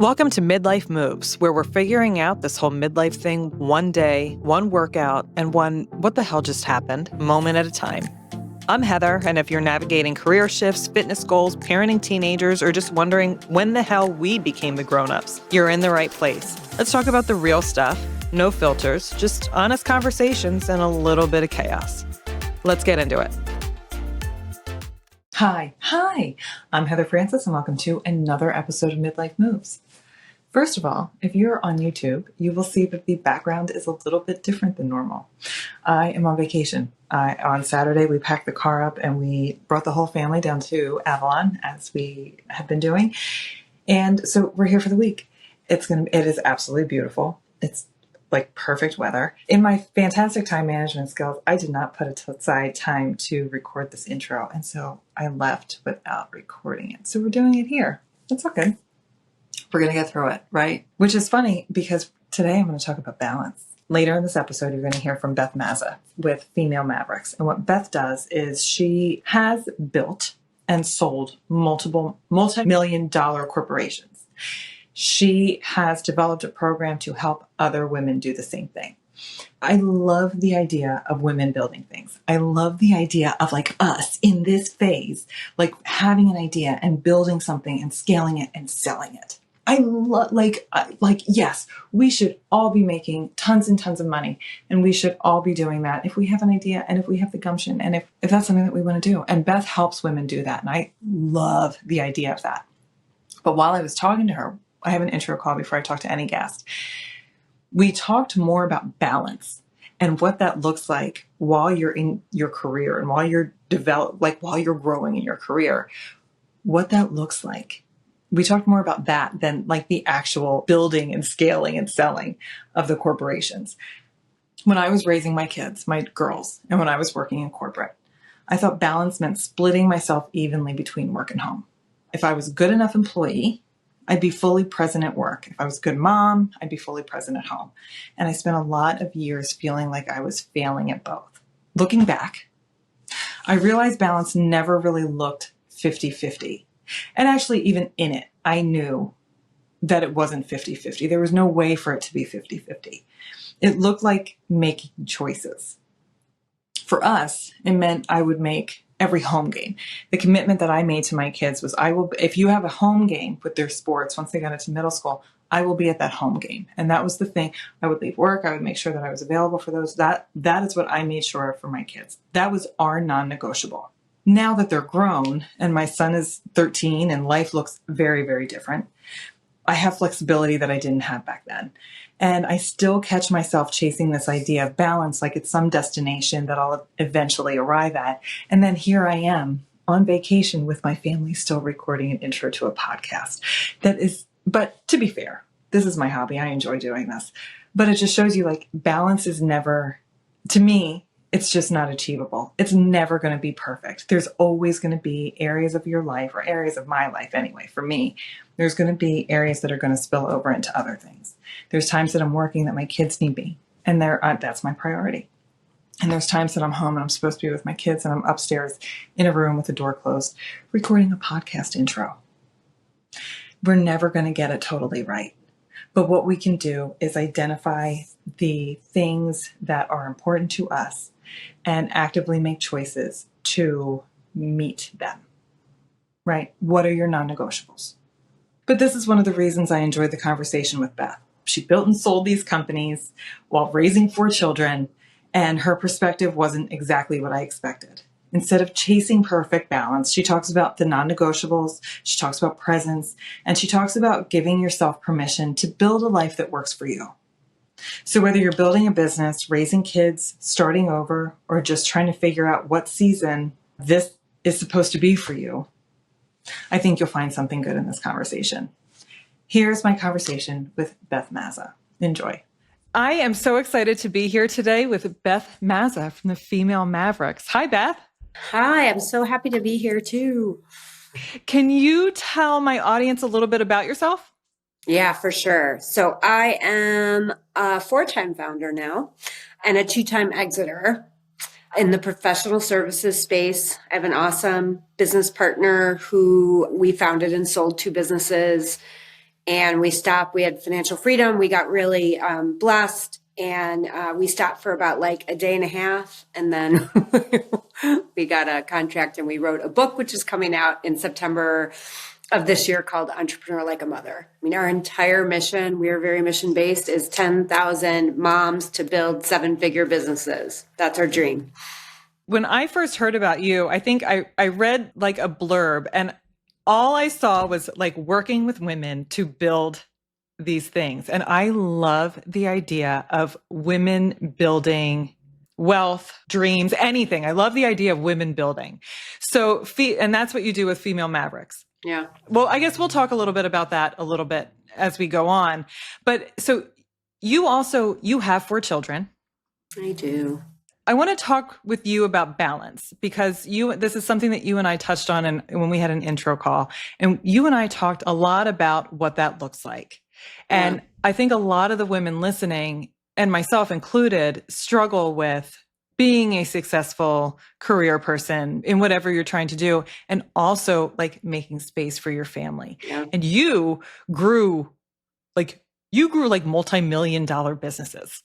Welcome to Midlife Moves, where we're figuring out this whole midlife thing one day, one workout, and one what the hell just happened moment at a time. I'm Heather, and if you're navigating career shifts, fitness goals, parenting teenagers, or just wondering when the hell we became the grown-ups, you're in the right place. Let's talk about the real stuff, no filters, just honest conversations and a little bit of chaos. Let's get into it. Hi. I'm Heather Francis, and welcome to another episode of Midlife Moves. First of all, if you're on YouTube, you will see that the background is a little bit different than normal. I am on vacation. On Saturday, we packed the car up and we brought the whole family down to Avalon, as we have been doing. And so we're here for the week. It is absolutely beautiful. It's like perfect weather. In my fantastic time management skills, I did not put aside time to record this intro. And so I left without recording it. So we're doing it here. That's okay. We're going to get through it, right? Which is funny because today I'm going to talk about balance. Later in this episode, you're going to hear from Beth Mazza with Female Mavericks. And what Beth does is she has built and sold multiple multi-million-dollar corporations. She has developed a program to help other women do the same thing. I love the idea of women building things. I love the idea of like us in this phase, like having an idea and building something and scaling it and selling it. I love, yes, we should all be making tons and tons of money, and we should all be doing that if we have an idea and if we have the gumption and if that's something that we want to do. And Beth helps women do that, and I love the idea of that. But while I was talking to her, I have an intro call before I talk to any guest. We talked more about balance and what that looks like while you're in your career and while you're while you're growing in your career, what that looks like. We talked more about that than like the actual building and scaling and selling of the corporations. When I was raising my kids, my girls, and when I was working in corporate, I thought balance meant splitting myself evenly between work and home. If I was a good enough employee, I'd be fully present at work. If I was a good mom, I'd be fully present at home. And I spent a lot of years feeling like I was failing at both. Looking back, I realized balance never really looked 50-50. And actually, even in it, I knew that it wasn't 50-50. There was no way for it to be 50-50. It looked like making choices. For us, it meant I would make every home game. The commitment that I made to my kids was if you have a home game with their sports, once they got into middle school, I will be at that home game. And that was the thing. I would leave work. I would make sure that I was available for those. That is what I made sure of for my kids. That was our non-negotiable. Now that they're grown and my son is 13 and life looks very, very different, I have flexibility that I didn't have back then. And I still catch myself chasing this idea of balance like it's some destination that I'll eventually arrive at. And then here I am on vacation with my family still recording an intro to a podcast. But to be fair, this is my hobby. I enjoy doing this. But it just shows you like balance is never, to me, it's just not achievable. It's never going to be perfect. There's always going to be areas of your life, or areas of my life anyway, for me, there's going to be areas that are going to spill over into other things. There's times that I'm working that my kids need me, and that's my priority. And there's times that I'm home and I'm supposed to be with my kids and I'm upstairs in a room with the door closed, recording a podcast intro. We're never going to get it totally right. But what we can do is identify the things that are important to us and actively make choices to meet them, right? What are your non-negotiables? But this is one of the reasons I enjoyed the conversation with Beth. She built and sold these companies while raising 4 children, and her perspective wasn't exactly what I expected. Instead of chasing perfect balance, she talks about the non-negotiables, she talks about presence, and she talks about giving yourself permission to build a life that works for you. So whether you're building a business, raising kids, starting over, or just trying to figure out what season this is supposed to be for you, I think you'll find something good in this conversation. Here's my conversation with Beth Mazza. Enjoy. I am so excited to be here today with Beth Mazza from the Female Mavericks. Hi, Beth. Hi, I'm so happy to be here too. Can you tell my audience a little bit about yourself? Yeah, for sure. So I am a 4-time founder now and a 2-time exiter in the professional services space. I have an awesome business partner who we founded and sold 2 businesses. And we stopped. We had financial freedom. We got really blessed. And we stopped for about like a day and a half. And then we got a contract and we wrote a book, which is coming out in September of this year, called Entrepreneur Like a Mother. I mean, our entire mission, we are very mission based, is 10,000 moms to build 7-figure businesses. That's our dream. When I first heard about you, I think I read like a blurb, and all I saw was like working with women to build these things. And I love the idea of women building wealth, dreams, anything. I love the idea of women building. So, and that's what you do with Female Mavericks. Yeah. Well, I guess we'll talk a little bit about that a little bit as we go on. But so you have 4 children. I do. I want to talk with you about balance, because this is something that you and I touched on when we had an intro call, and you and I talked a lot about what that looks like. And Yeah. I think a lot of the women listening, and myself included, struggle with being a successful career person in whatever you're trying to do, and also like making space for your family. Yeah. And you grew like multi-million-dollar businesses.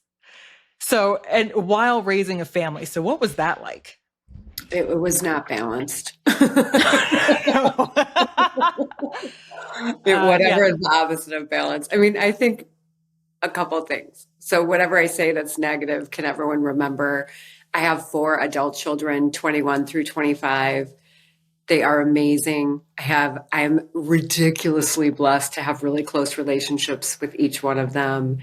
So, and while raising a family. So what was that like? It was not balanced. Whatever is the opposite of balance. I mean, I think a couple of things. So whatever I say that's negative, can everyone remember? I have 4 adult children, 21 through 25. They are amazing. I'm ridiculously blessed to have really close relationships with each one of them.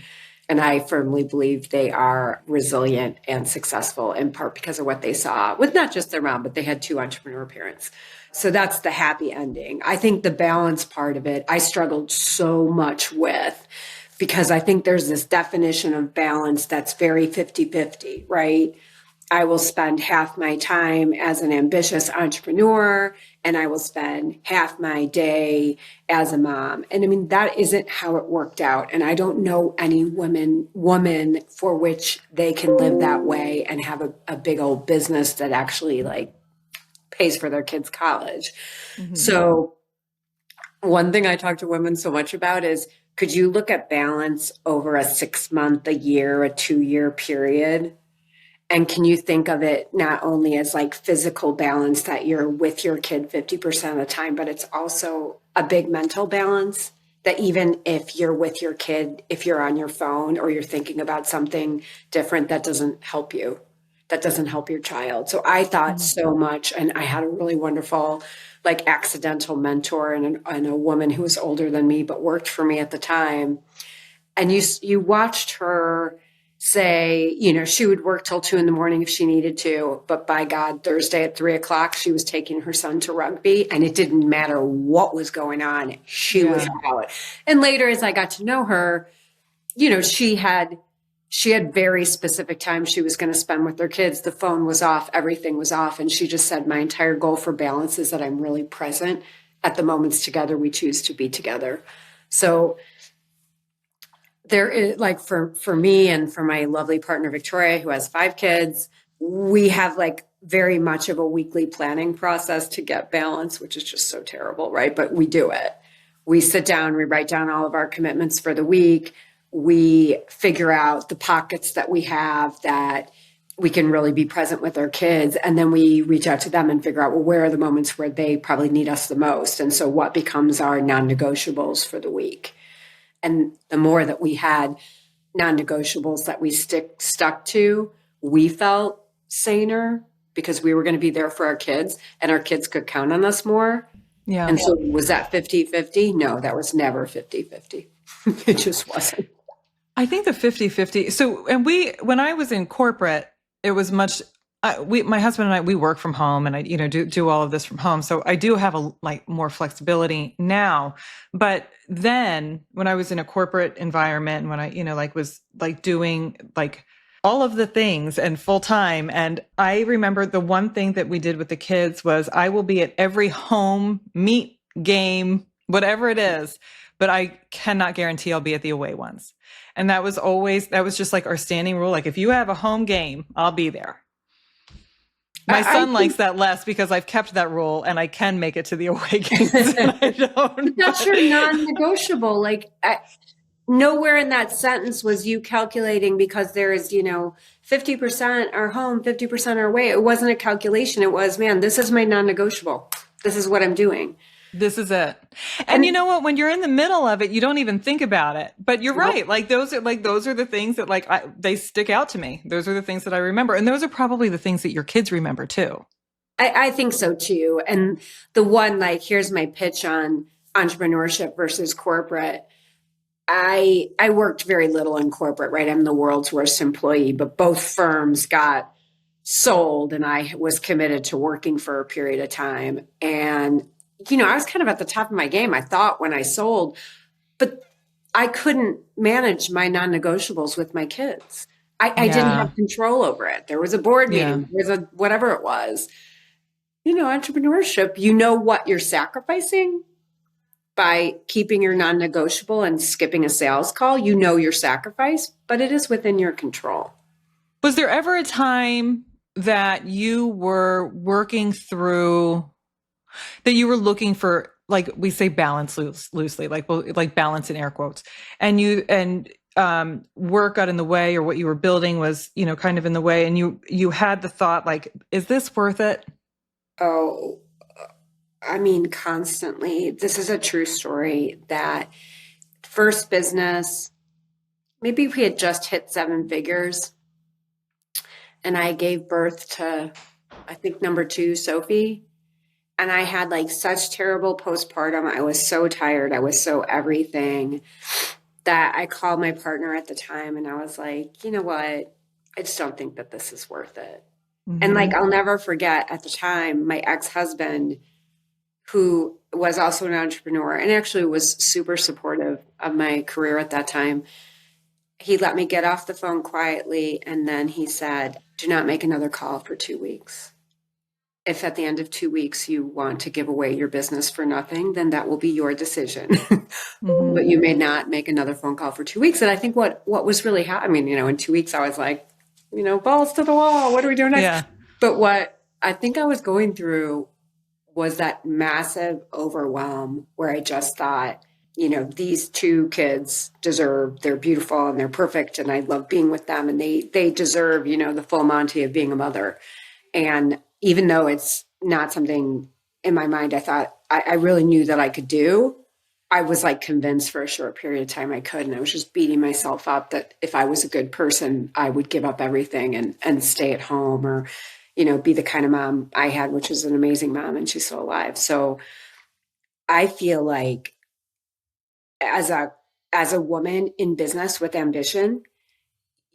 And I firmly believe they are resilient and successful, in part because of what they saw with not just their mom, but they had 2 entrepreneur parents. So that's the happy ending. I think the balance part of it, I struggled so much with, because I think there's this definition of balance that's very 50-50, right? I will spend half my time as an ambitious entrepreneur, and I will spend half my day as a mom. And I mean, that isn't how it worked out. And I don't know any woman for which they can live that way and have a big old business that actually like pays for their kids' college. Mm-hmm. So one thing I talk to women so much about is, could you look at balance over a 6-month, a year, a 2-year period? And can you think of it not only as like physical balance, that you're with your kid 50% of the time, but it's also a big mental balance, that even if you're with your kid, if you're on your phone or you're thinking about something different, that doesn't help you. That doesn't help your child. So I thought so much, and I had a really wonderful, like, accidental mentor and a woman who was older than me, but worked for me at the time. And you watched her say, she would work till 2 a.m. if she needed to, but by God, Thursday at 3:00, she was taking her son to rugby, and it didn't matter what was going on. She was out. And later, as I got to know her, she had very specific time she was going to spend with her kids. The phone was off, everything was off. And she just said, my entire goal for balance is that I'm really present at the moments together we choose to be together. So there is, like, for me and for my lovely partner, Victoria, who has 5 kids, we have like very much of a weekly planning process to get balance, which is just so terrible, right? But we do it. We sit down, we write down all of our commitments for the week. We figure out the pockets that we have that we can really be present with our kids. And then we reach out to them and figure out, well, where are the moments where they probably need us the most? And so what becomes our non-negotiables for the week? And the more that we had non-negotiables that we stuck to, we felt saner, because we were going to be there for our kids and our kids could count on us more. Yeah. And so was that 50-50? No, that was never 50-50. It just wasn't. I think the 50-50. So, and when I was in corporate, it was much, my husband and I, we work from home, and I, do all of this from home. So I do have more flexibility now. But then when I was in a corporate environment, and when I, was doing all of the things and full time. And I remember the one thing that we did with the kids was, I will be at every home meet, game, whatever it is, but I cannot guarantee I'll be at the away ones. And that was just like our standing rule. Like, if you have a home game, I'll be there. My I son likes that less because I've kept that rule and I can make it to the away games and I don't. that's your non-negotiable. Nowhere in that sentence was you calculating because there is, 50% are home, 50% are away. It wasn't a calculation. It was, man, this is my non-negotiable. This is what I'm doing. This is it. And you And know what? When you're in the middle of it, you don't even think about it. But you're nope. right. Those are the things that they stick out to me. Those are the things that I remember. And those are probably the things that your kids remember too. I think so too. And the one, here's my pitch on entrepreneurship versus corporate. I worked very little in corporate, right? I'm the world's worst employee, but both firms got sold and I was committed to working for a period of time. And, I was kind of at the top of my game, I thought, when I sold, but I couldn't manage my non-negotiables with my kids. I didn't Yeah. have control over it. There was a board Yeah. meeting, there was a whatever it was. Entrepreneurship, what you're sacrificing by keeping your non-negotiable and skipping a sales call. Your sacrifice, but it is within your control. Was there ever a time that you were working through that you were looking for, like we say balance loosely, like balance in air quotes, and work got in the way, or what you were building was, kind of in the way, and you had the thought, like, is this worth it? Oh, I mean, constantly. This is a true story that first business, maybe we had just hit 7 figures, and I gave birth to, I think, number 2, Sophie. And I had such terrible postpartum. I was so tired. I was so everything that I called my partner at the time and I was like, you know what? I just don't think that this is worth it. And Mm-hmm. I'll never forget at the time, my ex-husband, who was also an entrepreneur and actually was super supportive of my career at that time, he let me get off the phone quietly. And then he said, do not make another call for 2 weeks. If at the end of 2 weeks you want to give away your business for nothing, then that will be your decision. Mm-hmm. But you may not make another phone call for 2 weeks. And I think what was really happening, in 2 weeks, I was like, balls to the wall. What are we doing next? Yeah. But what I think I was going through was that massive overwhelm where I just thought, these 2 kids they're beautiful and they're perfect. And I love being with them and they deserve, the full Monty of being a mother. And even though it's not something in my mind I thought I really knew that I could do, I was convinced for a short period of time I could. And I was just beating myself up that if I was a good person, I would give up everything and stay at home or, be the kind of mom I had, which is an amazing mom and she's still alive. So I feel like as a woman in business with ambition,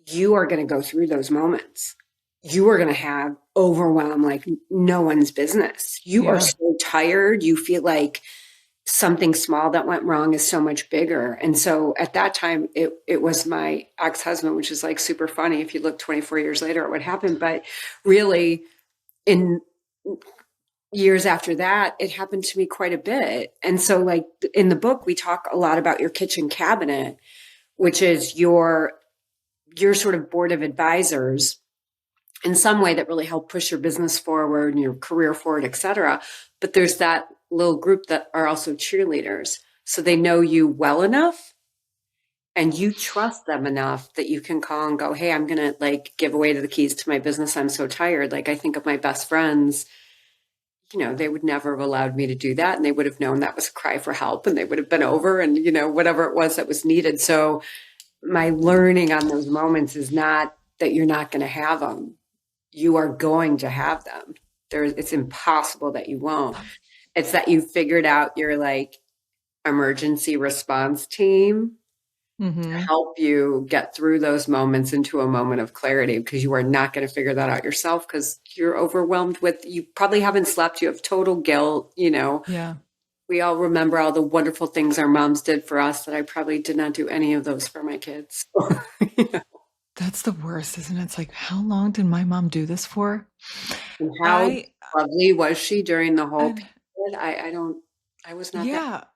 you are going to go through those moments. You are going to have overwhelm like no one's business. You are so tired. You feel like something small that went wrong is so much bigger. And so at that time, it was my ex-husband, which is super funny if you look 24 years later at what happened. But really, in years after that, it happened to me quite a bit. And so in the book, we talk a lot about your kitchen cabinet, which is your sort of board of advisors in some way that really help push your business forward and your career forward, et cetera. But there's that little group that are also cheerleaders. So they know you well enough and you trust them enough that you can call and go, hey, I'm going to give away the keys to my business. I'm so tired. I think of my best friends, they would never have allowed me to do that. And they would have known that was a cry for help and they would have been over and, whatever it was that was needed. So my learning on those moments is not that you're not going to have them. You are going to have them. It's impossible that you won't. It's that you figured out your emergency response team to help you get through those moments into a moment of clarity, because you are not going to figure that out yourself because you're overwhelmed you probably haven't slept. You have total guilt. Yeah. We all remember all the wonderful things our moms did for us that I probably did not do any of those for my kids. That's the worst, isn't it? It's like, how long did my mom do this for? And how lovely was she during the whole period? I was not that.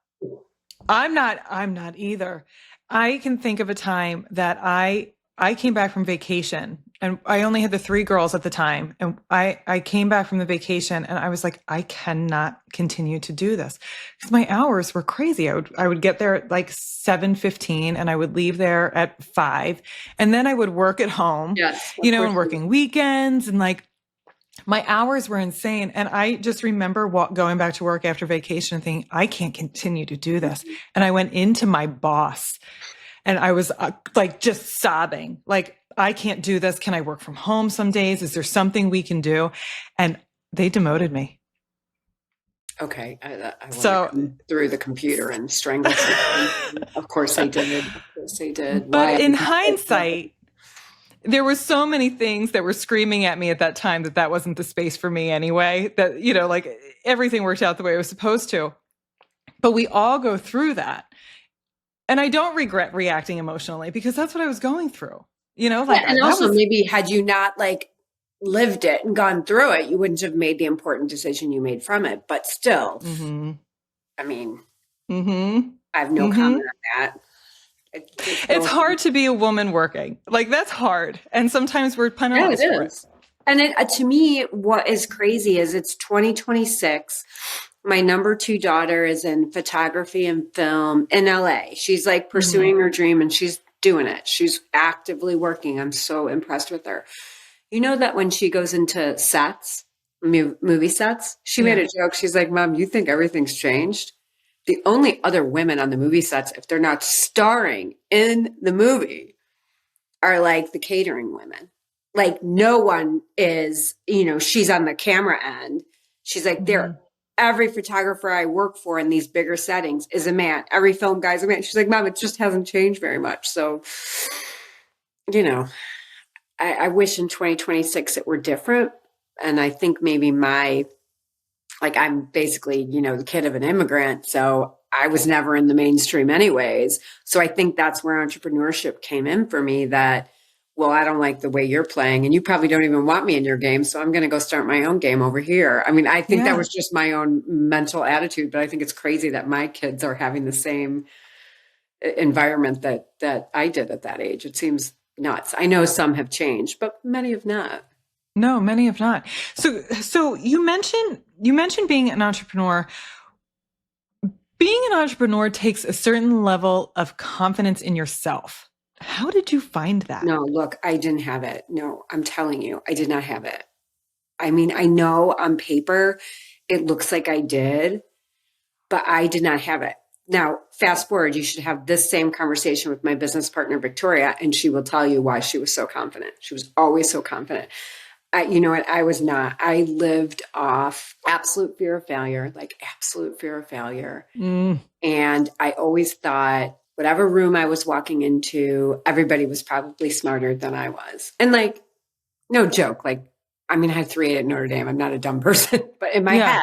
I'm not either. I can think of a time that I came back from vacation and I only had the 3 girls at the time. And I came back from the vacation and I was like, I cannot continue to do this because my hours were crazy. I would get there at like 7:15 and I would leave there at 5. And then I would work at home, Yes, of you know, course. and working weekends, and like my hours were insane. And I just remember going back to work after vacation and thinking, I can't continue to do this. And I went into my boss and I was like just sobbing, like, I can't do this. Can I work from home some days? Is there something we can do? And they demoted me. Okay, I want So, to come through the computer and strangle someone. Of course they did. Of course they did. but Why? in hindsight, there were so many things that were screaming at me at that time that wasn't the space for me anyway, that, you know, like everything worked out the way it was supposed to. But we all go through that. And I don't regret reacting emotionally because that's what I was going through. You know, like, Yeah, and also maybe had you not like lived it and gone through it, you wouldn't have made the important decision you made from it. But still, I mean, I have no comment on that. It's hard to be a woman working. Like, that's hard. And sometimes we're penalized for it. And to me, what is crazy is it's 2026. My number 2 daughter is in photography and film in LA. She's like pursuing her dream and she's doing it. She's actively working. I'm so impressed with her. You know that when she goes into sets, movie sets, she made a joke. She's like, Mom, you think everything's changed? The only other women on the movie sets, if they're not starring in the movie, are like the catering women. Like no one is, you know, she's on the camera end. She's like, every photographer I work for in these bigger settings is a man. Every film guy's a man. She's like, Mom, it just hasn't changed very much. So, you know, I wish in 2026 it were different. And I think maybe I'm basically, you know, the kid of an immigrant. So I was never in the mainstream anyways. So I think that's where entrepreneurship came in for me, that, well, I don't like the way you're playing and you probably don't even want me in your game. So I'm going to go start my own game over here. I mean, I think that was just my own mental attitude, but I think it's crazy that my kids are having the same environment that I did at that age. It seems nuts. I know some have changed, but many have not. No, many have not. So you mentioned being an entrepreneur. Being an entrepreneur takes a certain level of confidence in yourself. How did you find that? No, look, I didn't have it. No, I'm telling you, I did not have it. I mean, I know on paper it looks like I did, but I did not have it. Now, fast forward, you should have this same conversation with my business partner, Victoria, and she will tell you why she was so confident. She was always so confident. You know what? I was not. I lived off absolute fear of failure, like absolute fear of failure. And I always thought whatever room I was walking into, everybody was probably smarter than I was. And like, no joke, like, I mean, I had 3 at Notre Dame. I'm not a dumb person, but in my head,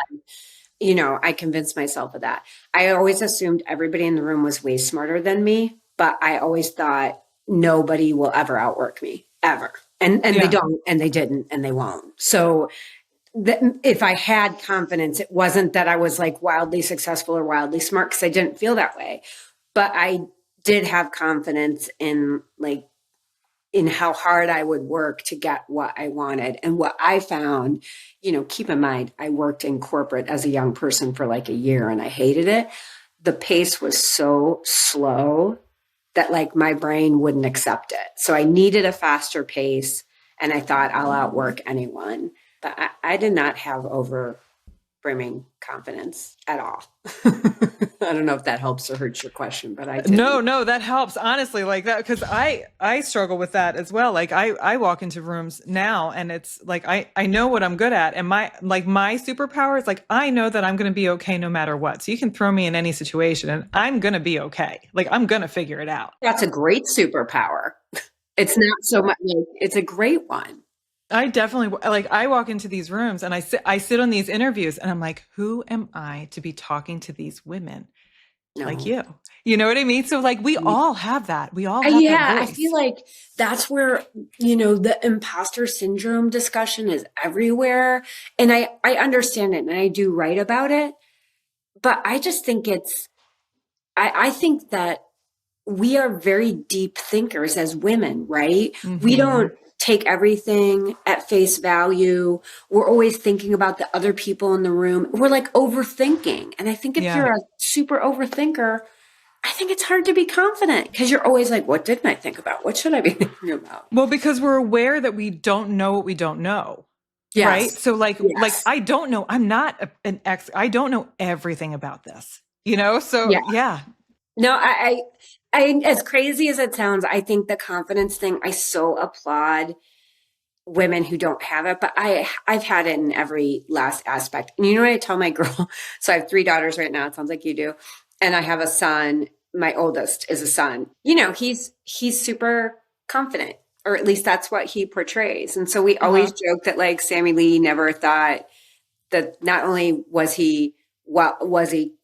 you know, I convinced myself of that. I always assumed everybody in the room was way smarter than me, but I always thought nobody will ever outwork me, ever. And they don't, and they didn't, and they won't. So if I had confidence, it wasn't that I was like wildly successful or wildly smart, because I didn't feel that way. But I did have confidence in how hard I would work to get what I wanted. And what I found, you know, keep in mind, I worked in corporate as a young person for like a year and I hated it. The pace was so slow that like my brain wouldn't accept it. So I needed a faster pace and I thought I'll outwork anyone. But I did not have overbrimming confidence at all. I don't know if that helps or hurts your question, but I did. No, that helps. Honestly, like that, because I struggle with that as well. Like I walk into rooms now and it's like I know what I'm good at. And my superpower is like I know that I'm gonna be okay no matter what. So you can throw me in any situation and I'm gonna be okay. Like I'm gonna figure it out. That's a great superpower. It's not so much, it's a great one. I definitely I walk into these rooms and I sit on these interviews and I'm like, who am I to be talking to these women like you? You know what I mean? So like we all have that. We all have that voice. I feel like that's where, you know, the imposter syndrome discussion is everywhere. And I understand it and I do write about it. But I just think I think that we are very deep thinkers as women, right? We don't take everything at face value. We're always thinking about the other people in the room. We're like overthinking. And I think if Yeah. you're a super overthinker, I think it's hard to be confident because you're always like, what didn't I think about? What should I be thinking about? Well, because we're aware that we don't know what we don't know. Right. Yes. So like Yes. I don't know. I'm not an I don't know everything about this, So Yeah. yeah. No, I, as crazy as it sounds, I think the confidence thing, I so applaud women who don't have it, but I've had it in every last aspect. And you know what I tell my girl? So I have 3 daughters right now. It sounds like you do. And I have a son. My oldest is a son. He's super confident, or at least that's what he portrays. And so we always Uh-huh. joke that like Sammy Lee never thought that not only was he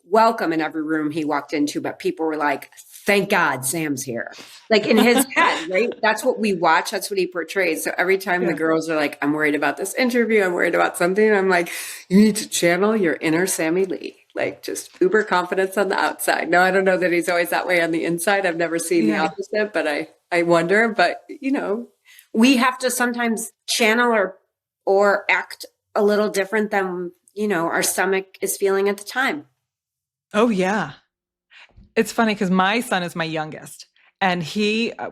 welcome in every room he walked into, but people were like, thank God Sam's here. Like in his head, right? That's what we watch. That's what he portrays. So every time the Yeah. girls are like, I'm worried about this interview, I'm worried about something, I'm like, you need to channel your inner Sammy Lee. Like just uber confidence on the outside. No, I don't know that he's always that way on the inside. I've never seen the Yeah. opposite, but I wonder. But we have to sometimes channel or act a little different than our stomach is feeling at the time. Oh yeah. It's funny because my son is my youngest, and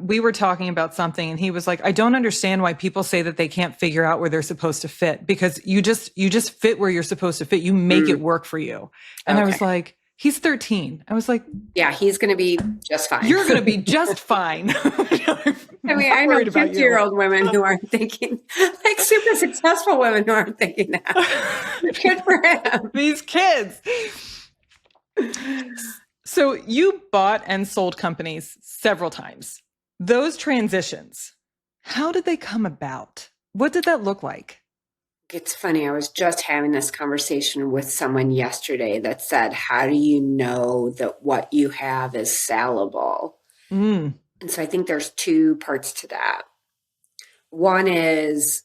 we were talking about something, and he was like, I don't understand why people say that they can't figure out where they're supposed to fit, because you just fit where you're supposed to fit. You make it work for you. And I Okay. was like, he's 13. I was like, Yeah, he's going to be just fine. you're going to be just fine. I mean, I know 50-year-old women who aren't thinking, like super successful women who aren't thinking that. Good for him. These kids. So you bought and sold companies several times. Those transitions, how did they come about? What did that look like? It's funny. I was just having this conversation with someone yesterday that said, how do you know that what you have is sellable? Mm. And so I think there's 2 parts to that. One is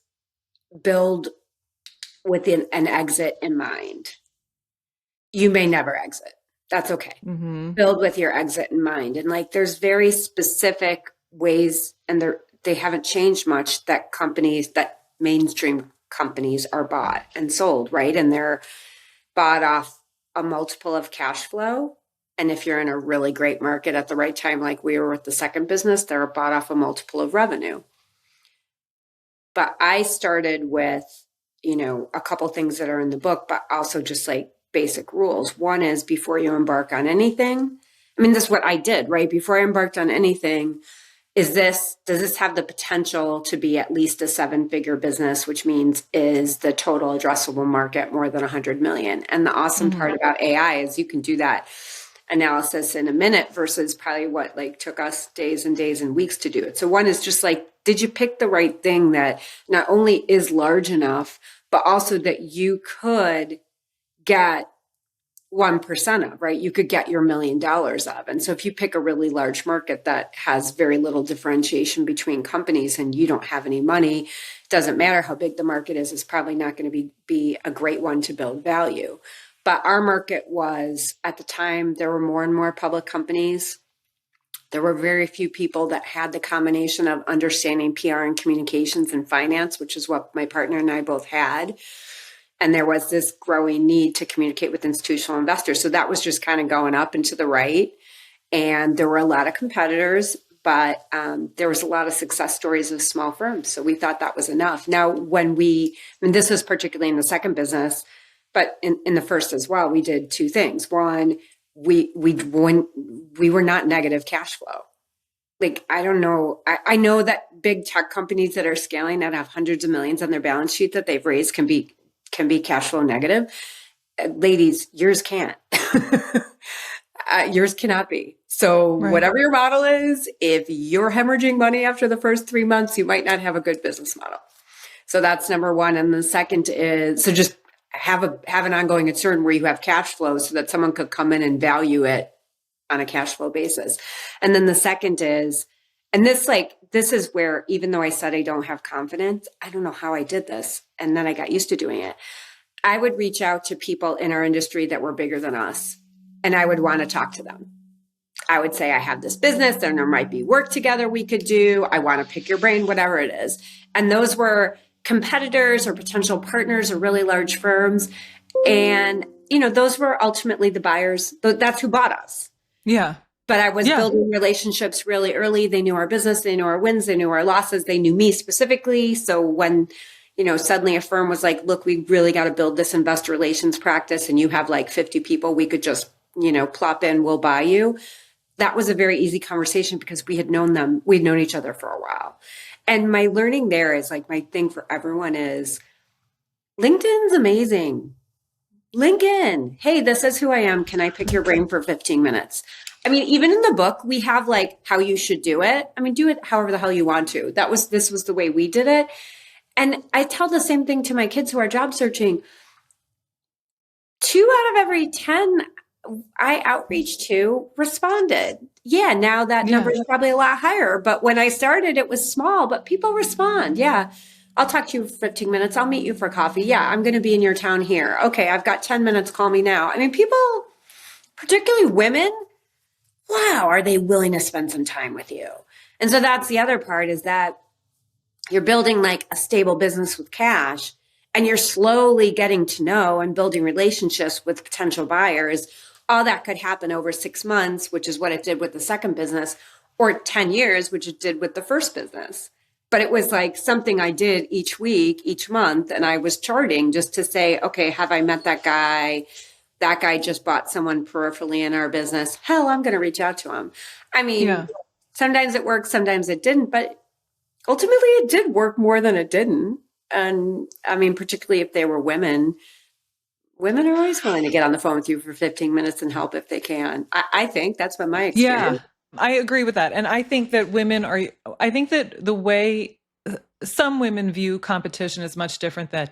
build with an exit in mind. You may never exit. That's okay. Mm-hmm. Build with your exit in mind. And like there's very specific ways, and they haven't changed much, that mainstream companies are bought and sold, right? And they're bought off a multiple of cash flow. And if you're in a really great market at the right time, like we were with the second business, they're bought off a multiple of revenue. But I started with, a couple things that are in the book, but also just like basic rules. One is before you embark on anything, I mean, this is what I did, right? Before I embarked on anything, does this have the potential to be at least a 7-figure business, which means is the total addressable market more than 100 million? And the awesome part about AI is you can do that analysis in a minute versus probably what like took us days and days and weeks to do it. So one is just like, did you pick the right thing that not only is large enough, but also that you could get 1% of, right? You could get your $1 million of. And so if you pick a really large market that has very little differentiation between companies and you don't have any money, it doesn't matter how big the market is, it's probably not going to be a great one to build value. But our market was, at the time, there were more and more public companies. There were very few people that had the combination of understanding PR and communications and finance, which is what my partner and I both had. And there was this growing need to communicate with institutional investors. So that was just kind of going up and to the right. And there were a lot of competitors, but there was a lot of success stories of small firms. So we thought that was enough. Now, this was particularly in the second business, but in the first as well, we did 2 things. One, we were not negative cash flow. Like, I don't know. I know that big tech companies that are scaling that have hundreds of millions on their balance sheet that they've raised can be cash flow negative. Ladies, yours can't. Yours cannot be. So whatever your model is, if you're hemorrhaging money after the first 3 months, you might not have a good business model. So that's number one. And the second is, so just have an ongoing concern where you have cash flow so that someone could come in and value it on a cash flow basis. And then the second is, and this is where, even though I said I don't have confidence, I don't know how I did this. And then I got used to doing it. I would reach out to people in our industry that were bigger than us, and I would want to talk to them. I would say I have this business, and there might be work together we could do. I want to pick your brain, whatever it is. And those were competitors or potential partners or really large firms. And, those were ultimately the buyers. That's who bought us. Yeah. But I was building relationships really early. They knew our business. They knew our wins. They knew our losses. They knew me specifically. So when, suddenly a firm was like, look, we really got to build this investor relations practice, and you have like 50 people, we could just, plop in, we'll buy you. That was a very easy conversation because we had known them. We'd known each other for a while. And my learning there is like, my thing for everyone is LinkedIn's amazing. LinkedIn. Hey, this is who I am. Can I pick your brain for 15 minutes? I mean, even in the book, we have like how you should do it. I mean, do it however the hell you want to. This was the way we did it. And I tell the same thing to my kids who are job searching. 2 out of every 10 I outreach to responded. Yeah, now that number is probably a lot higher. But when I started, it was small, but people respond. Yeah, I'll talk to you for 15 minutes. I'll meet you for coffee. Yeah, I'm going to be in your town here. Okay, I've got 10 minutes. Call me now. I mean, people, particularly women, wow, are they willing to spend some time with you? And so that's the other part, is that you're building like a stable business with cash, and you're slowly getting to know and building relationships with potential buyers. All that could happen over 6 months, which is what it did with the second business, or 10 years, which it did with the first business. But it was like something I did each week, each month, and I was charting just to say, okay, have I met that guy? That guy just bought someone peripherally in our business. Hell, I'm going to reach out to him. I mean, sometimes it worked, sometimes it didn't, but ultimately it did work more than it didn't. And I mean, particularly if they were women are always willing to get on the phone with you for 15 minutes and help if they can. I think that's been my experience. Yeah, I agree with that. And I think that I think that the way some women view competition is much different than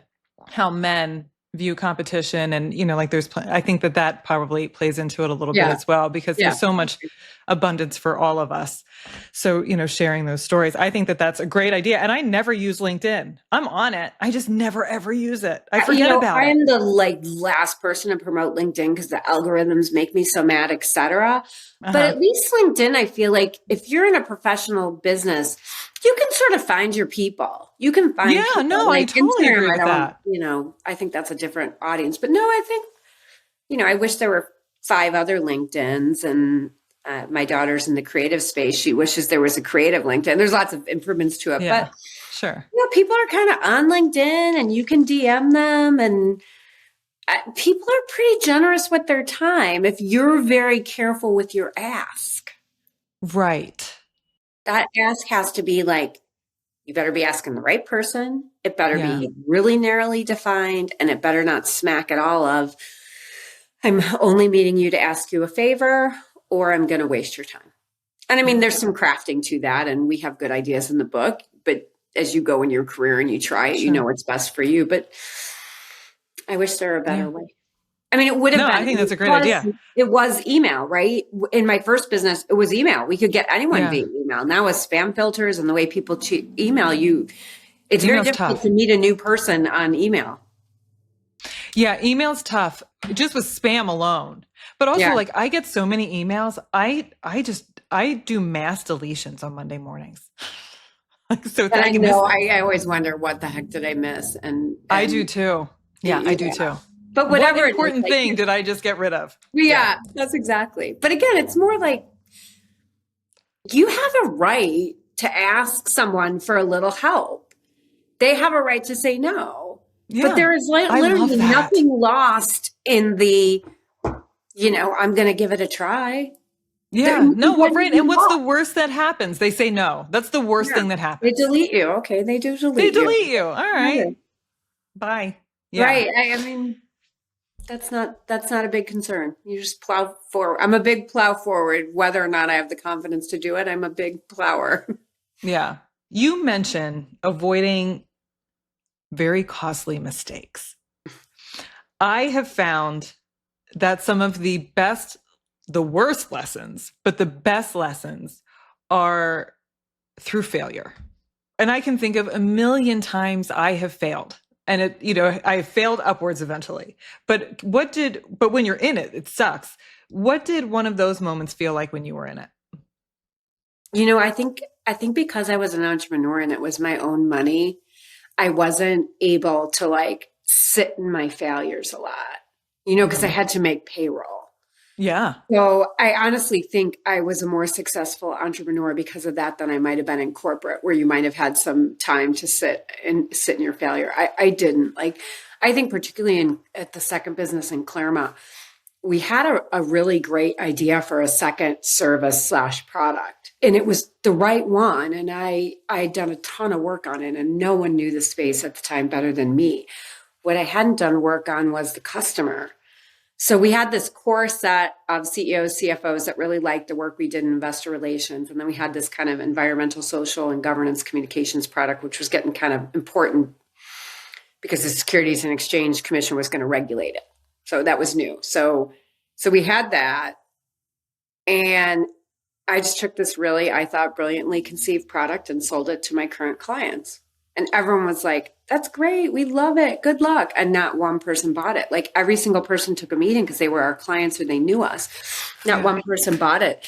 how men view competition. And, like I think that probably plays into it a little bit as well, because there's so much abundance for all of us. So, sharing those stories, I think that that's a great idea. And I never use LinkedIn. I'm on it. I just never, ever use it. I forget about it. I am the last person to promote LinkedIn because the algorithms make me so mad, etc. But at least LinkedIn, I feel like if you're in a professional business, you can sort of find your people. You can find people. No, I totally agree with that. I think that's a different audience. But no, I think, I wish there were 5 other LinkedIns, and my daughter's in the creative space. She wishes there was a creative LinkedIn. There's lots of improvements to it, but sure. People are kind of on LinkedIn, and you can DM them, and people are pretty generous with their time if you're very careful with your ask. Right. That ask has to be like, you better be asking the right person. It better be really narrowly defined, and it better not smack at all of, I'm only meeting you to ask you a favor, or I'm going to waste your time. And I mean, there's some crafting to that, and we have good ideas in the book, but as you go in your career and you try it, you know what's best for you. But I wish there were a better way. I mean, it would have been. I think that's a great idea. It was email, right? In my first business, it was email. We could get anyone via email. Now with spam filters and the way people email you, it's very difficult to meet a new person on email. Yeah, email's tough, just with spam alone. But also, like, I get so many emails. I do mass deletions on Monday mornings. So I know. I always wonder, what the heck did I miss? And I do too. Yeah, I do too. But whatever what important thing did I just get rid of? Yeah, that's exactly. But again, it's more like, you have a right to ask someone for a little help. They have a right to say no. Yeah, but there is literally nothing lost in the, I'm going to give it a try. Yeah. Right. And what's the worst that happens? They say no. That's the worst thing that happens. They delete you. Okay. They do delete you. They delete you. All right. Okay. Bye. Yeah. Right. I mean, that's not a big concern. You just plow forward. I'm a big plow forward, whether or not I have the confidence to do it. I'm a big plower. Yeah. You mentioned avoiding very costly mistakes. I have found that some of the worst lessons, but the best lessons are through failure. And I can think of a million times I have failed. And I failed upwards eventually. But when you're in it, it sucks. What did one of those moments feel like when you were in it? I think because I was an entrepreneur and it was my own money, I wasn't able to like sit in my failures a lot, because I Mhm. had to make payroll. Yeah. So I honestly think I was a more successful entrepreneur because of that than I might have been in corporate, where you might have had some time to sit in your failure. I didn't. Like, I think particularly at the second business in Claremont, we had a really great idea for a second service slash product, and it was the right one. And I'd done a ton of work on it, and no one knew the space at the time better than me. What I hadn't done work on was the customer. So we had this core set of CEOs, CFOs that really liked the work we did in investor relations. And then we had this kind of environmental, social, and governance communications product, which was getting kind of important because the Securities and Exchange Commission was going to regulate it. So that was new. So we had that. And I just took this really, I thought, brilliantly conceived product and sold it to my current clients. And everyone was like, that's great. We love it. Good luck. And not one person bought it. Like every single person took a meeting because they were our clients or they knew us. Not one person bought it.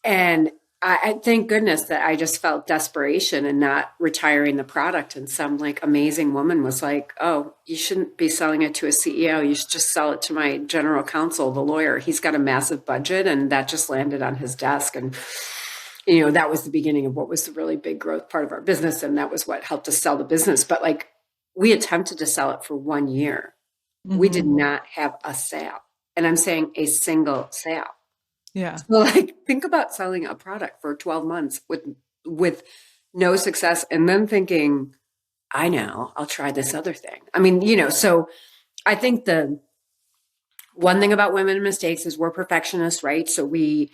And I thank goodness that I just felt desperation and not retiring the product. And some like amazing woman was like, oh, you shouldn't be selling it to a CEO. You should just sell it to my general counsel, the lawyer. He's got a massive budget. And that just landed on his desk. And that was the beginning of what was the really big growth part of our business. And that was what helped us sell the business. But like we attempted to sell it for 1 year. We did not have a sale. And I'm saying a single sale. Yeah. So like think about selling a product for 12 months with no success and then thinking, I know, I'll try this other thing. I mean, so I think the one thing about women and mistakes is we're perfectionists, right? So we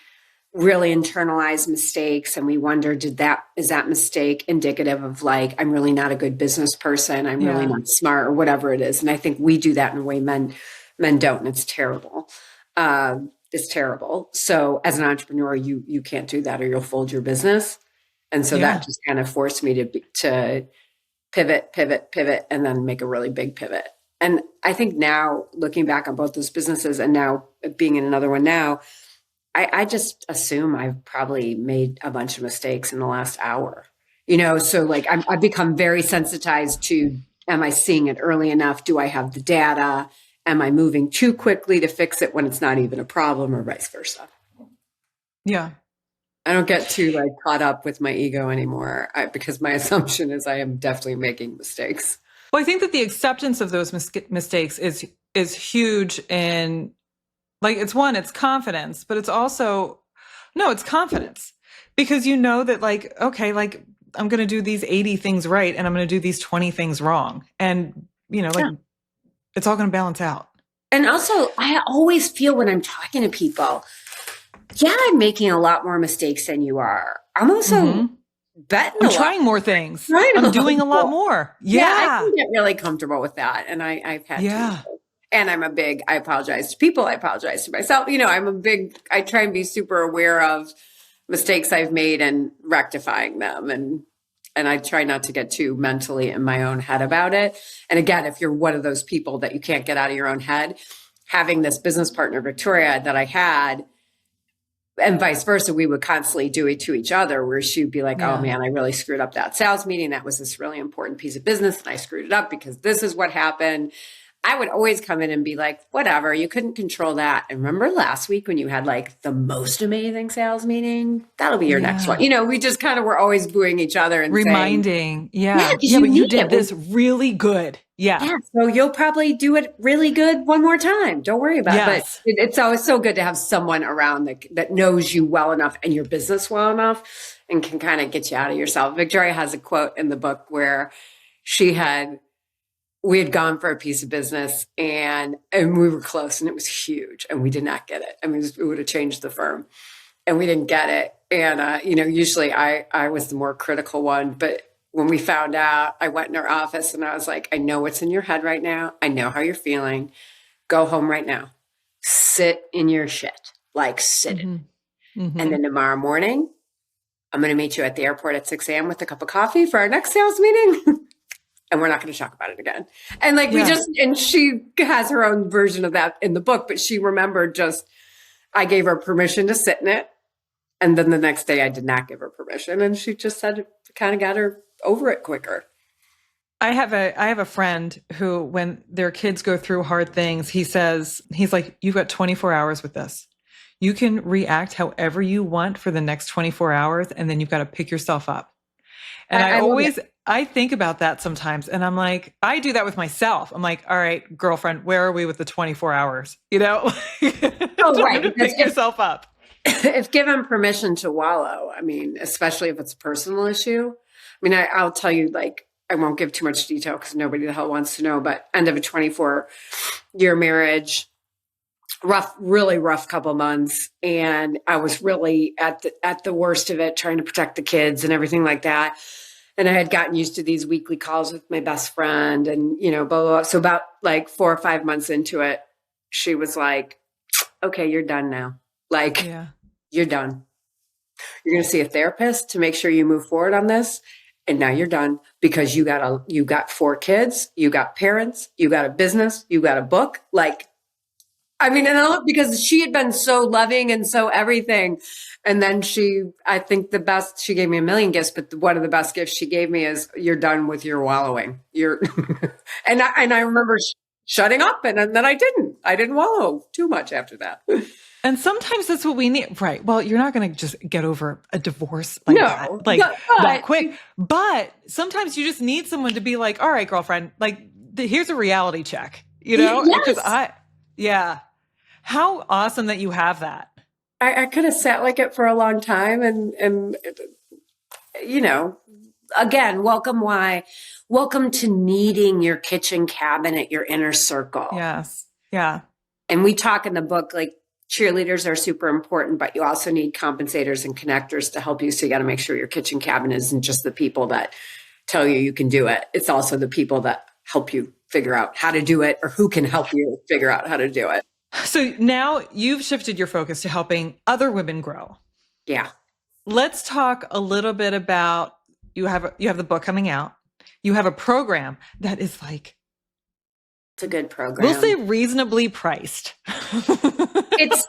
really internalize mistakes and we wonder, is that mistake indicative of like, I'm really not a good business person. I'm really not smart or whatever it is. And I think we do that in a way men don't. And it's terrible. It's terrible. So as an entrepreneur, you can't do that or you'll fold your business. And so that just kind of forced me to pivot, and then make a really big pivot. And I think now looking back on both those businesses and now being in another one now, I just assume I've probably made a bunch of mistakes in the last hour, so like I've become very sensitized to, am I seeing it early enough? Do I have the data? Am I moving too quickly to fix it when it's not even a problem or vice versa? Yeah. I don't get too like caught up with my ego anymore because my assumption is I am definitely making mistakes. Well, I think that the acceptance of those mistakes is huge in like it's confidence, but it's also it's confidence because you know that like okay, like I'm going to do these 80 things right and I'm going to do these 20 things wrong, and it's all going to balance out. And also, I always feel when I'm talking to people, I'm making a lot more mistakes than you are. I'm also betting. I'm trying more things. I'm doing a lot more. Yeah, I can get really comfortable with that, and I've had to. And I apologize to people. I apologize to myself. I try and be super aware of mistakes I've made and rectifying them. And I try not to get too mentally in my own head about it. And again, if you're one of those people that you can't get out of your own head, having this business partner, Victoria, that I had, and vice versa, we would constantly do it to each other where she'd be like, oh man, I really screwed up that sales meeting. That was this really important piece of business. And I screwed it up because this is what happened. I would always come in and be like, whatever, you couldn't control that. And remember last week when you had like the most amazing sales meeting? That'll be your next one. We just kind of were always booing each other and reminding, but you did this really good. Yeah. So you'll probably do it really good one more time. Don't worry about it. But it's always so good to have someone around that knows you well enough and your business well enough and can kind of get you out of yourself. Victoria has a quote in the book where we had gone for a piece of business and we were close and it was huge and we did not get it. I mean, it would have changed the firm and we didn't get it. And, usually I was the more critical one, but when we found out, I went in her office and I was like, I know what's in your head right now. I know how you're feeling. Go home right now. Sit in your shit, like sit in. And then tomorrow morning, I'm going to meet you at the airport at 6 a.m. with a cup of coffee for our next sales meeting. And we're not going to talk about it again. And like and she has her own version of that in the book, but she remembered just I gave her permission to sit in it. And then the next day I did not give her permission. And she just said it kind of got her over it quicker. I have a friend who, when their kids go through hard things, he's like, you've got 24 hours with this. You can react however you want for the next 24 hours, and then you've got to pick yourself up. And I think about that sometimes, and I'm like, I do that with myself. I'm like, all right, girlfriend, where are we with the 24 hours? Oh, right. Pick yourself up. If given permission to wallow, I mean, especially if it's a personal issue. I mean, I'll tell you, like, I won't give too much detail because nobody the hell wants to know, but end of a 24-year marriage, really rough couple months. And I was really at the worst of it, trying to protect the kids and everything like that. And I had gotten used to these weekly calls with my best friend and, blah, blah, blah. So about like 4 or 5 months into it, she was like, okay, you're done now. Like, You're done. You're going to see a therapist to make sure you move forward on this. And now you're done because you got 4 kids, you got parents, you got a business, you got a book. Like, I mean, because she had been so loving and so everything. And then I think she gave me a million gifts, but one of the best gifts she gave me is you're done with your wallowing. And I remember shutting up, and then I didn't wallow too much after that. And sometimes that's what we need. Right. Well, you're not going to just get over a divorce like that, that quick. But sometimes you just need someone to be like, all right, girlfriend, like here's a reality check, Yes. Because how awesome that you have that. I could have sat like it for a long time and again, welcome to needing your kitchen cabinet, your inner circle. Yes. Yeah. And we talk in the book, like, cheerleaders are super important, but you also need compensators and connectors to help you. So you got to make sure your kitchen cabinet isn't just the people that tell you can do it. It's also the people that help you figure out how to do it, or who can help you figure out how to do it. So now you've shifted your focus to helping other women grow. Yeah. Let's talk a little bit about, you have the book coming out. You have a program that is like, it's a good program. We'll say reasonably priced. It's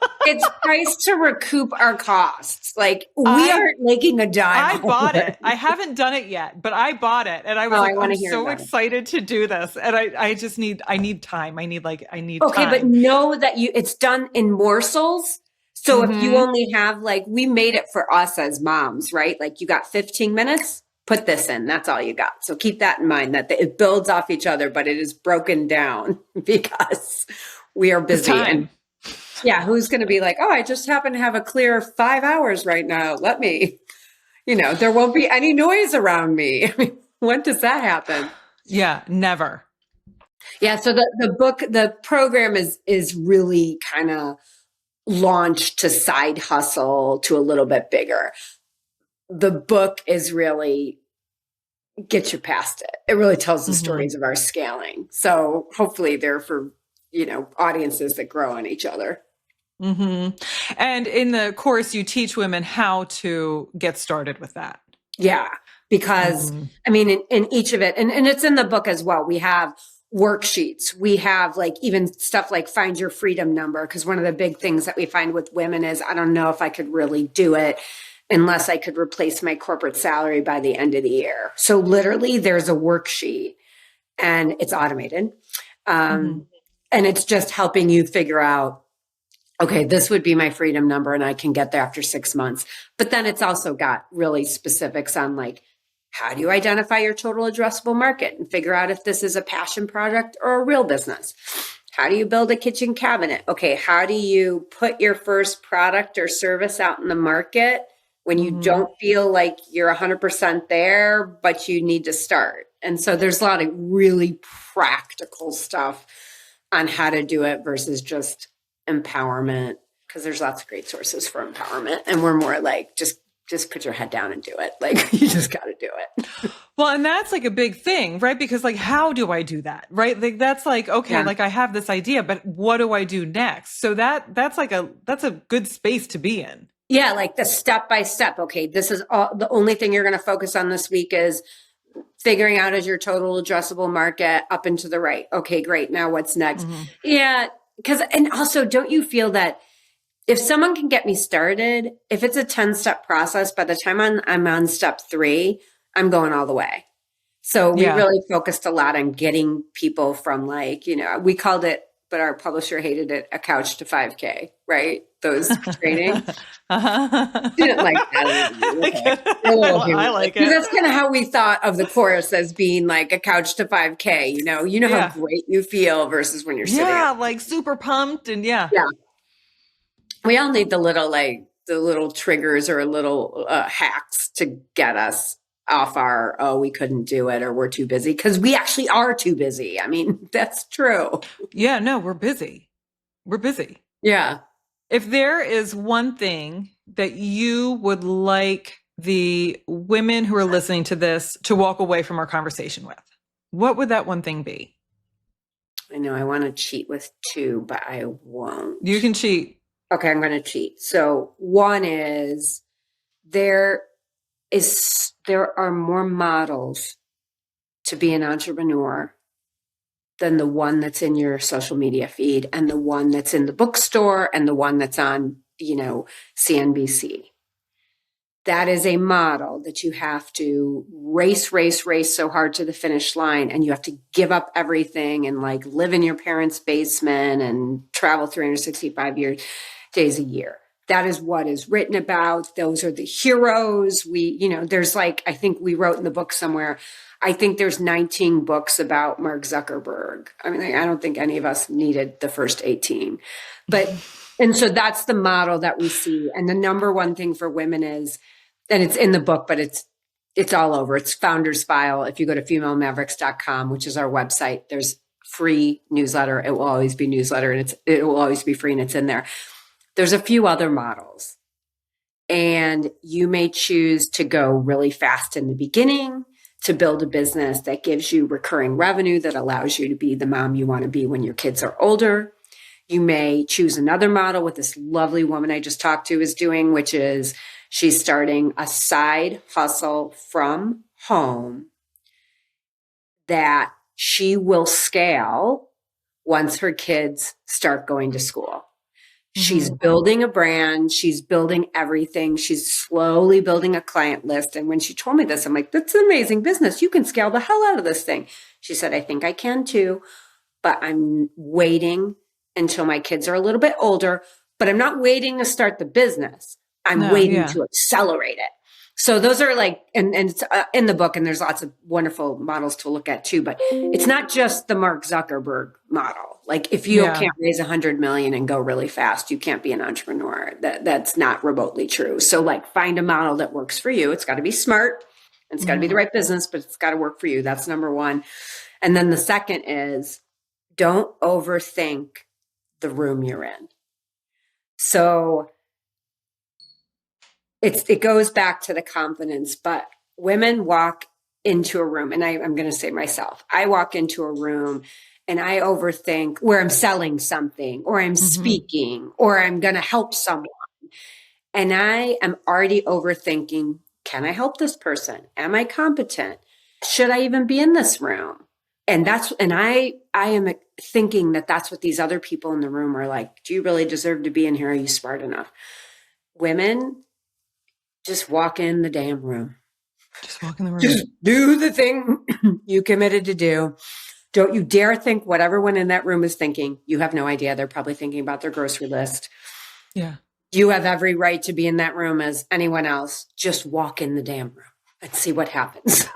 priced to recoup our costs. Like, we aren't making a dime. I bought it. I haven't done it yet, but I bought it, and I was I'm so excited to do this. And I need time. I need time. But know that it's done in morsels. So if you only have, like, we made it for us as moms, right? Like, you got 15 minutes. Put this in. That's all you got. So keep that in mind, that it builds off each other, but it is broken down because we are busy. And who's going to be like, oh, I just happen to have a clear 5 hours right now. Let me, there won't be any noise around me. I mean, when does that happen? Yeah, never. Yeah. So the program is really kind of launched to side hustle to a little bit bigger. The book is really get you past it. It really tells the stories of our scaling. So hopefully they're for, audiences that grow on each other. Mm-hmm. And in the course, you teach women how to get started with that. Yeah. Because I mean, in each of it, and it's in the book as well, we have worksheets. We have, like, even stuff like find your freedom number. Because one of the big things that we find with women is, I don't know if I could really do it unless I could replace my corporate salary by the end of the year. So literally there's a worksheet, and it's automated. And it's just helping you figure out, okay, this would be my freedom number, and I can get there after 6 months. But then it's also got really specifics on, like, how do you identify your total addressable market and figure out if this is a passion project or a real business? How do you build a kitchen cabinet? Okay, how do you put your first product or service out in the market when you don't feel like you're 100% there, but you need to start? And so there's a lot of really practical stuff on how to do it versus just empowerment, because there's lots of great sources for empowerment. And we're more like, just put your head down and do it. Like, you just got to do it. Well, and that's like a big thing, right? Because, like, how do I do that? Right? Like, that's like, okay, like, I have this idea, but what do I do next? So that's a good space to be in. Yeah. Like the step-by-step. Okay. This is all, the only thing you're going to focus on this week is figuring out as your total addressable market up and to the right. Okay, great. Now what's next? Yeah. And also, don't you feel that if someone can get me started, if it's a 10-step process, by the time I'm on step 3, I'm going all the way. So we Yeah. really focused a lot on getting people from like, we called it, but our publisher hated it, a couch to 5K, right? Those trainings. Didn't like that. Okay. We're a little I humorless. like Because it. that's kind of how we thought of the course as being like a couch to 5K. You know how Yeah. great you feel versus when you're sitting Yeah, up. like super pumped and yeah. Yeah. We all need the little triggers or little hacks to get us off our, oh, we couldn't do it or we're too busy, because we actually are too busy. I mean, that's true. Yeah, no, we're busy. We're busy. Yeah. If there is one thing that you would like the women who are listening to this to walk away from our conversation with, what would that one thing be? I know I want to cheat with 2, but I won't. You can cheat. Okay, I'm going to cheat. So one is there are more models to be an entrepreneur than the one that's in your social media feed and the one that's in the bookstore and the one that's on, CNBC. That is a model that you have to race so hard to the finish line, and you have to give up everything and like live in your parents' basement and travel 365 days a year. That is what is written about. Those are the heroes. There's like, I think we wrote in the book somewhere, I think there's 19 books about Mark Zuckerberg. I mean, I don't think any of us needed the first 18, and so that's the model that we see. And the number one thing for women is, and it's in the book, but it's all over. It's Founders File. If you go to femailemavericks.com, which is our website, there's free newsletter. It will always be newsletter, and it will always be free, and it's in there. There's a few other models, and you may choose to go really fast in the beginning to build a business that gives you recurring revenue that allows you to be the mom you want to be when your kids are older. You may choose another model, what this lovely woman I just talked to is doing, which is she's starting a side hustle from home that she will scale once her kids start going to school. She's building a brand. She's building everything. She's slowly building a client list. And when she told me this, I'm like, that's an amazing business. You can scale the hell out of this thing. She said, I think I can too, but I'm waiting until my kids are a little bit older, but I'm not waiting to start the business. I'm waiting to accelerate it. So those are like, and it's in the book, and there's lots of wonderful models to look at too, but it's not just the Mark Zuckerberg model. Like if you can't raise 100 million and go really fast, you can't be an entrepreneur. That's not remotely true. So like find a model that works for you. It's got to be smart. And it's got to be the right business, but it's got to work for you. That's number one. And then the second is don't overthink the room you're in. So it goes back to the confidence, but women walk into a room, and I'm going to say myself, I walk into a room and I overthink where I'm selling something or I'm speaking or I'm going to help someone. And I am already overthinking, can I help this person? Am I competent? Should I even be in this room? And I am thinking that that's what these other people in the room are like. Do you really deserve to be in here? Are you smart enough? Women, just walk in the damn room. Just walk in the room. Just do the thing you committed to do. Don't you dare think what everyone in that room is thinking. You have no idea. They're probably thinking about their grocery list. Yeah. You have every right to be in that room as anyone else. Just walk in the damn room and see what happens.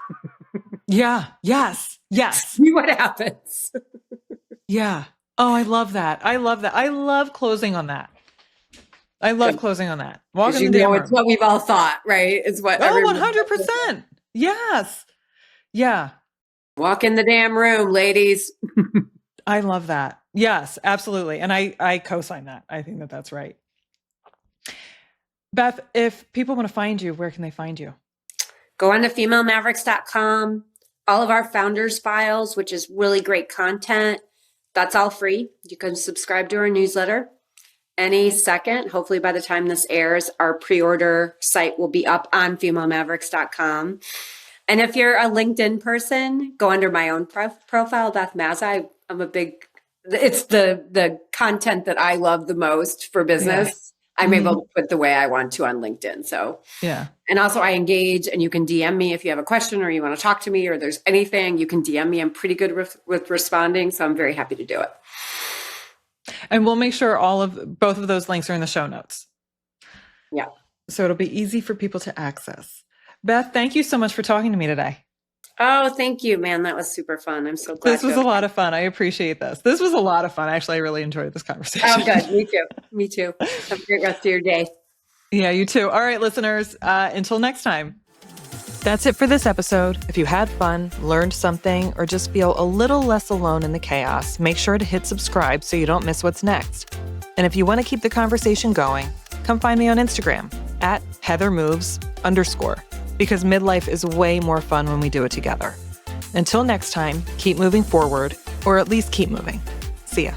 Yeah. Yes. Yes. See what happens. Yeah. Oh, I love that. I love that. I love closing on that. I love closing on that. Walk in the damn room. It's what we've all thought, right? It's what. Oh, 100%. Yes. Yeah. Walk in the damn room, ladies. I love that. Yes, absolutely. And I co-sign that. I think that that's right. Beth, if people want to find you, where can they find you? Go on to femailemavericks.com. All of our founders files, which is really great content. That's all free. You can subscribe to our newsletter any second. Hopefully by the time this airs, our pre-order site will be up on femailemavericks.com. And if you're a LinkedIn person, go under my own profile, Beth Mazza. I'm a big, it's the content that I love the most for business. I'm able to put the way I want to on LinkedIn. So, Yeah. and also I engage, and you can DM me if you have a question or you want to talk to me or there's anything, you can DM me. I'm pretty good with responding. So I'm very happy to do it. And we'll make sure both of those links are in the show notes. Yeah. So it'll be easy for people to access. Beth, thank you so much for talking to me today. Oh, thank you, man. That was super fun. I'm so glad. This was a lot of fun. I appreciate this. This was a lot of fun. Actually, I really enjoyed this conversation. Oh, good. Me too. Me too. Have a great rest of your day. Yeah, you too. All right, listeners, until next time. That's it for this episode. If you had fun, learned something, or just feel a little less alone in the chaos, make sure to hit subscribe so you don't miss what's next. And if you want to keep the conversation going, come find me on Instagram at @HeatherMoves_, because midlife is way more fun when we do it together. Until next time, keep moving forward, or at least keep moving. See ya.